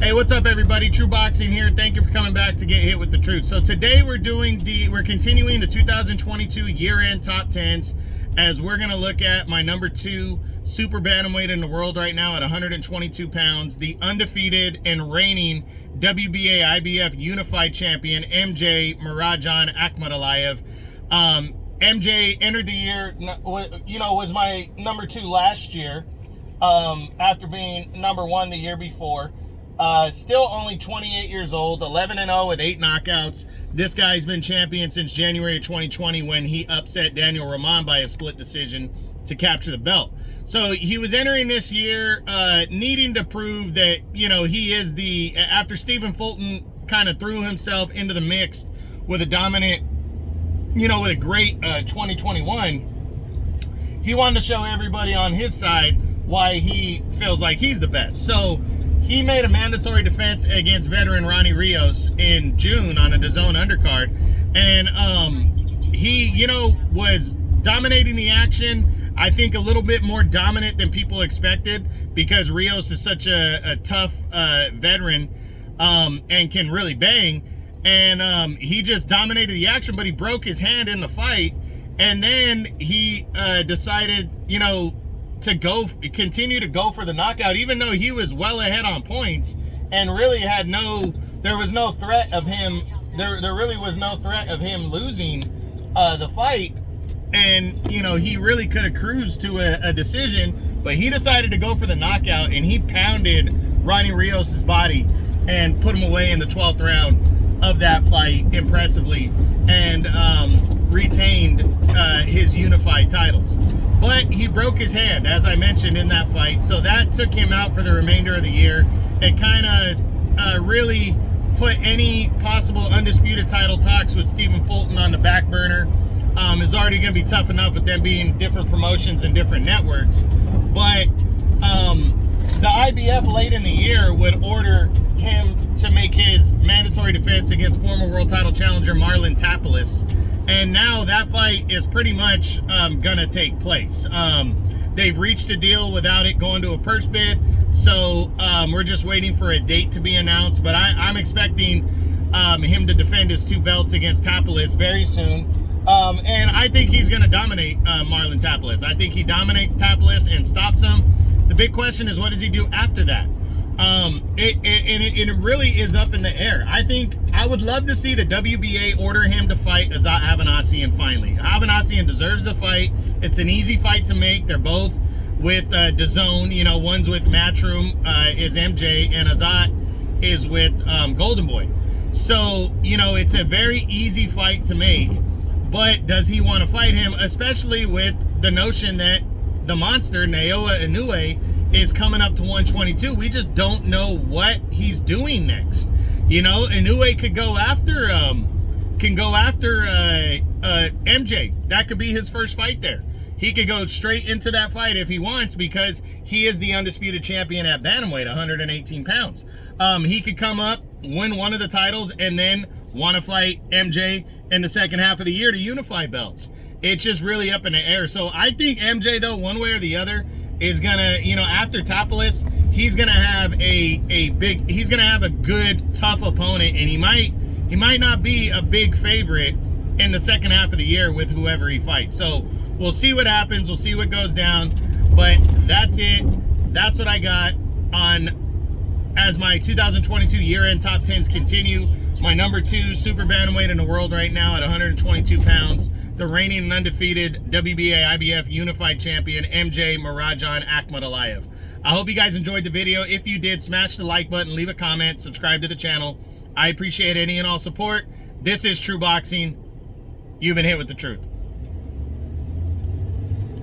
Hey, what's up, everybody? True Boxing here. Thank you for coming back to Get Hit with the Truth. So today we're continuing the 2022 year-end top 10s, as we're going to look at my number 2 super bantamweight in the world right now at 122 pounds, the undefeated and reigning WBA IBF unified champion, Murodjon Ahkmadaliev. MJ entered the year, was my number 2 last year, after being number 1 the year before. Still only 28 years old, 11-0 with 8 knockouts. This guy's been champion since January of 2020 when he upset Daniel Rahman by a split decision to capture the belt. So he was entering this year needing to prove that, he is after Stephen Fulton kind of threw himself into the mix with a dominant, with a great 2021, he wanted to show everybody on his side why he feels like he's the best. So he made a mandatory defense against veteran Ronnie Rios in June on a DAZN undercard. And he, was dominating the action. I think a little bit more dominant than people expected, because Rios is such a tough veteran and can really bang. And he just dominated the action, but he broke his hand in the fight. And then he decided, to continue to go for the knockout, even though he was well ahead on points and really there was no threat of him. There really was no threat of him losing the fight. And, he really could have cruised to a decision, but he decided to go for the knockout, and he pounded Ronnie Rios's body and put him away in the 12th round of that fight impressively, and retained his unified titles. But he broke his hand, as I mentioned, in that fight, so that took him out for the remainder of the year. It kind of really put any possible undisputed title talks with Stephen Fulton on the back burner. It's already going to be tough enough with them being different promotions and different networks. But the IBF late in the year would order him to make his mandatory defense against former world title challenger Marlon Tapales. And now that fight is pretty much gonna take place. They've reached a deal without it going to a purse bid, so we're just waiting for a date to be announced. But I'm expecting him to defend his 2 belts against Tapales very soon. And I think he's gonna dominate Marlon Tapales. I think he dominates Tapales and stops him. The big question is, what does he do after that? It really is up in the air. I would love to see the WBA order him to fight Azat Avanassian finally. Avanassian deserves a fight. It's an easy fight to make. They're both with DAZN. One's with Matchroom, is MJ, and Azat is with Golden Boy. So, it's a very easy fight to make. But does he want to fight him, especially with the notion that the monster, Naoya Inoue, is coming up to 122. We just don't know what he's doing next. Inoue could go after MJ. That could be his first fight there. He could go straight into that fight if he wants, because he is the undisputed champion at bantamweight, 118 pounds. He could come up, win one of the titles, and then want to fight MJ in the second half of the year to unify belts. It's just really up in the air. So I think MJ, though, one way or the other, is gonna, after Tapales, he's gonna have he's gonna have a good, tough opponent, and he might not be a big favorite in the second half of the year with whoever he fights. So we'll see what happens. We'll see what goes down. But that's it. That's what I got on as my 2022 year-end top 10s continue. My number 2 super bantamweight in the world right now at 122 pounds. The reigning and undefeated WBA IBF unified champion, Murodjon Ahkmadaliev. I hope you guys enjoyed the video. If you did, smash the like button, leave a comment, subscribe to the channel. I appreciate any and all support. This is True Boxing. You've been hit with the truth.